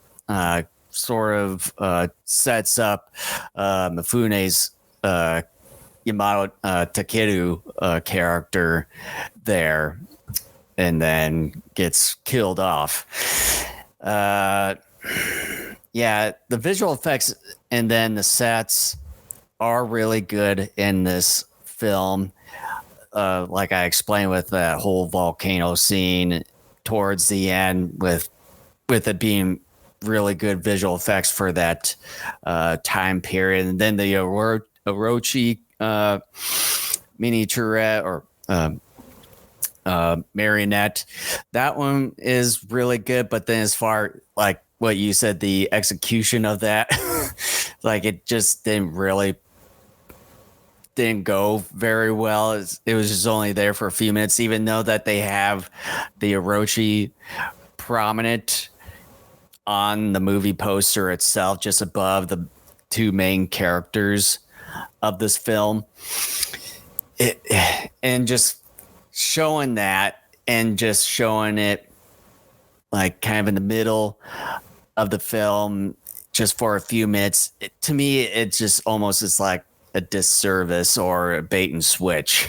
sort of sets up Mifune's Yamato Takeru character there, and then gets killed off. The visual effects and then the sets are really good in this film. Like I explained with that whole volcano scene towards the end, with it being really good visual effects for that time period. And then the Orochi miniaturette or marionette, that one is really good. But then as far like what you said, the execution of that, like it just didn't really didn't go very well. It was just only there for a few minutes, even though that they have the Orochi prominent on the movie poster itself, just above the two main characters of this film. And just showing that and just showing it like kind of in the middle of the film just for a few minutes, to me, it just almost is like a disservice or a bait and switch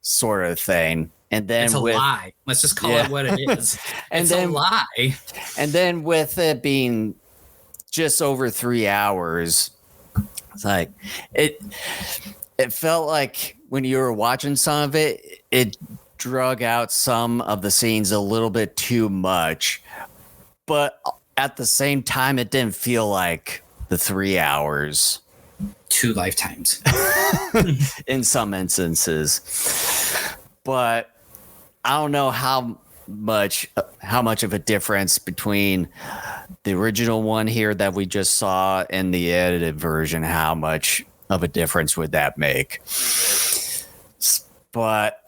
sort of thing. And then it's a lie. Let's just call it what it is. And it's a lie. And then with it being just over 3 hours, it's like it felt like when you were watching some of it, it drug out some of the scenes a little bit too much. But at the same time, it didn't feel like the 3 hours. 2 lifetimes. In some instances. But I don't know how much of a difference between the original one here that we just saw and the edited version, how much of a difference would that make? But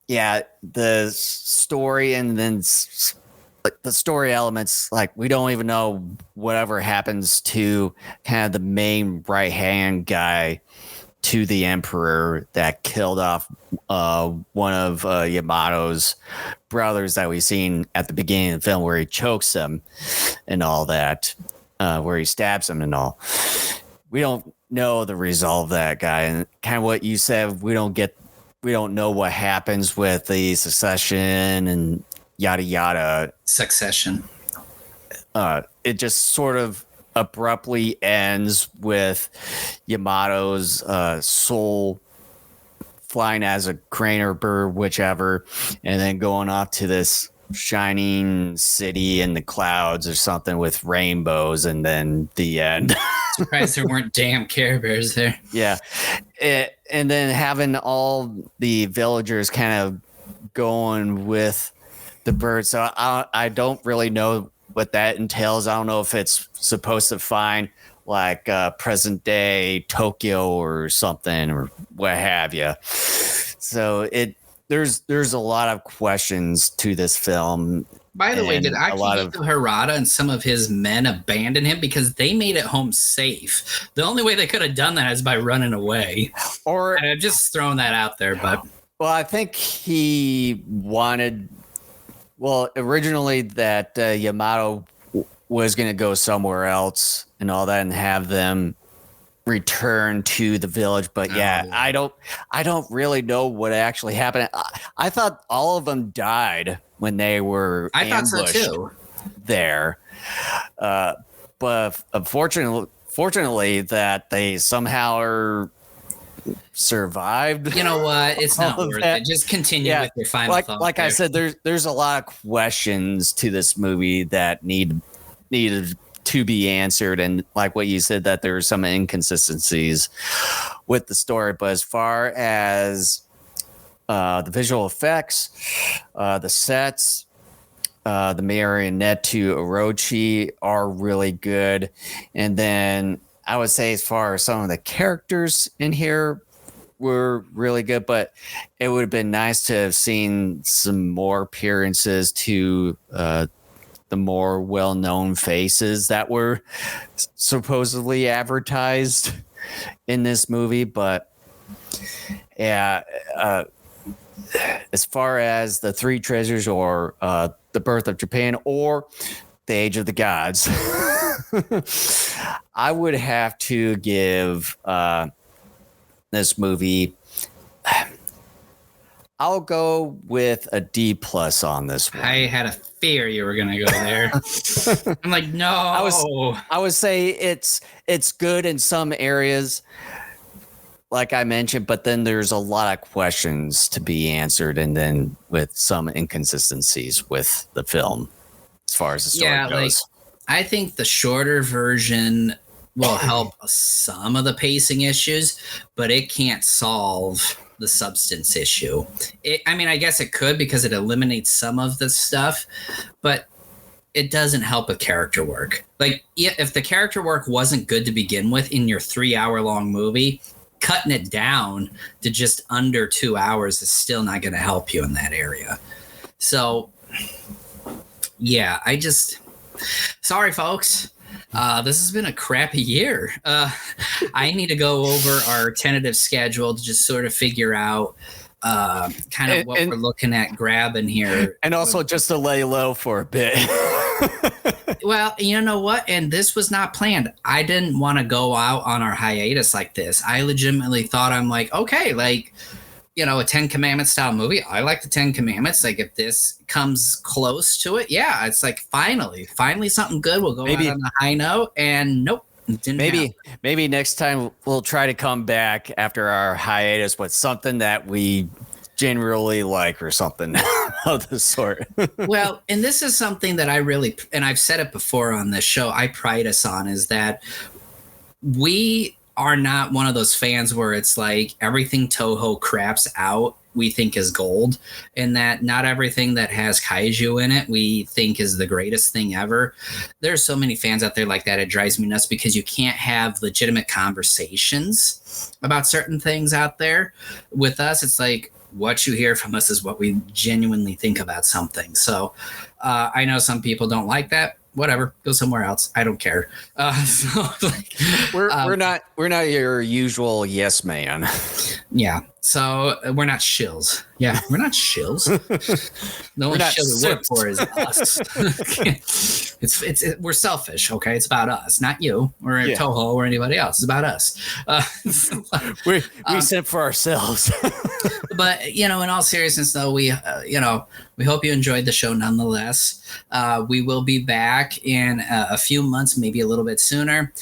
yeah, the story and then the story elements, like we don't even know whatever happens to kind of the main right hand guy to the Emperor that killed off one of Yamato's brothers that we've seen at the beginning of the film, where he chokes him and all that, where he stabs him and all. We don't know the result of that guy, and kind of what you said, we don't know what happens with the succession and yada yada. Succession. It just sort of abruptly ends with Yamato's soul flying as a crane or bird, whichever, and then going off to this shining city in the clouds or something with rainbows, and then the end. Surprised there weren't damn Care Bears there. Yeah. And then having all the villagers kind of going with the bird. So I don't really know what that entails. I don't know if it's supposed to find like present day Tokyo or something or what have you. So there's a lot of questions to this film. By the way, did Akihito Harada and some of his men abandon him because they made it home safe? The only way they could have done that is by running away. Or I'm just throwing that out there, but well, I think he wanted. Well, originally that Yamato was going to go somewhere else and all that, and have them return to the village. But yeah, I don't really know what actually happened. I thought all of them died when they were ambushed. Thought so too. There, but fortunately, that they somehow are survived. You know what? It's not worth it. Just continue with your final thought. Like I said, there's a lot of questions to this movie that needed to be answered, and like what you said, that there are some inconsistencies with the story. But as far as the visual effects, the sets, the marionette to Orochi are really good, and then I would say as far as some of the characters in here were really good, but it would have been nice to have seen some more appearances to the more well-known faces that were supposedly advertised in this movie. But yeah, as far as the Three Treasures or the Birth of Japan or the Age of the Gods, I would have to give this movie, I'll go with a D+ on this one. I had a fear you were gonna go there. I'm like, no. I would say it's good in some areas, like I mentioned, but then there's a lot of questions to be answered, and then with some inconsistencies with the film as far as the story goes. I think the shorter version will help some of the pacing issues, but it can't solve the substance issue. I guess it could, because it eliminates some of the stuff, but it doesn't help with character work. Like, if the character work wasn't good to begin with in your 3 hour long movie, cutting it down to just under 2 hours is still not going to help you in that area. So, yeah, sorry, folks. This has been a crappy year. I need to go over our tentative schedule to just sort of figure out kind of what we're looking at grabbing here. And also just to lay low for a bit. Well, you know what? And this was not planned. I didn't want to go out on our hiatus like this. I legitimately thought, I'm like, okay, like, you know, a 10 Commandments style movie. I like the 10 Commandments. Like, if this comes close to it, yeah, it's like finally something good. We'll go out on a high note. And nope. Maybe next time we'll try to come back after our hiatus with something that we generally like or something of the sort. Well, and this is something that I really, and I've said it before on this show, I pride us on, is that we are not one of those fans where it's like everything Toho craps out we think is gold, and that not everything that has kaiju in it we think is the greatest thing ever. There's so many fans out there like that. It drives me nuts because you can't have legitimate conversations about certain things out there. With us, it's like, what you hear from us is what we genuinely think about something. So I know some people don't like that. Whatever, go somewhere else. I don't care. We're not your usual yes man. Yeah. So we're not shills. Yeah, we're not shills. The only shill we work for is us. We're selfish. Okay, it's about us, not you or Toho or anybody else. It's about us. We sent for ourselves. But in all seriousness, though, we hope you enjoyed the show nonetheless. We will be back in a few months, maybe a little bit sooner.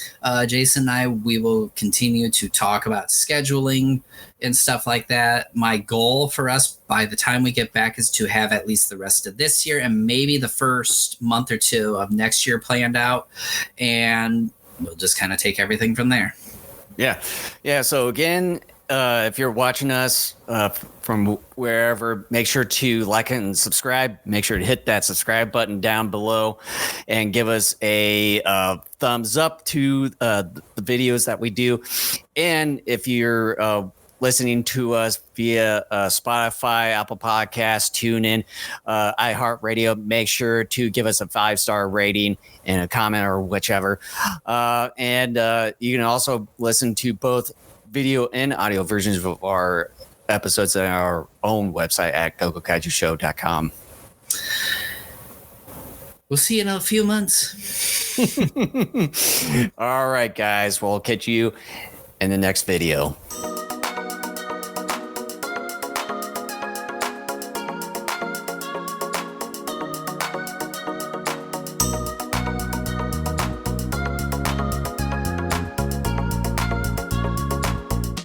Jason and I, we will continue to talk about scheduling and stuff like that. My goal for us by the time we get back is to have at least the rest of this year and maybe the first month or two of next year planned out. And we'll just kind of take everything from there. Yeah. Yeah. So again, if you're watching us from wherever, make sure to like and subscribe. Make sure to hit that subscribe button down below and give us a thumbs up to the videos that we do. And if you're listening to us via Spotify, Apple Podcasts, TuneIn, iHeartRadio, make sure to give us a 5-star rating and a comment or whichever. And you can also listen to both video and audio versions of our episodes on our own website at GoGoKaijuShow.com. We'll see you in a few months. All right, guys. We'll catch you in the next video.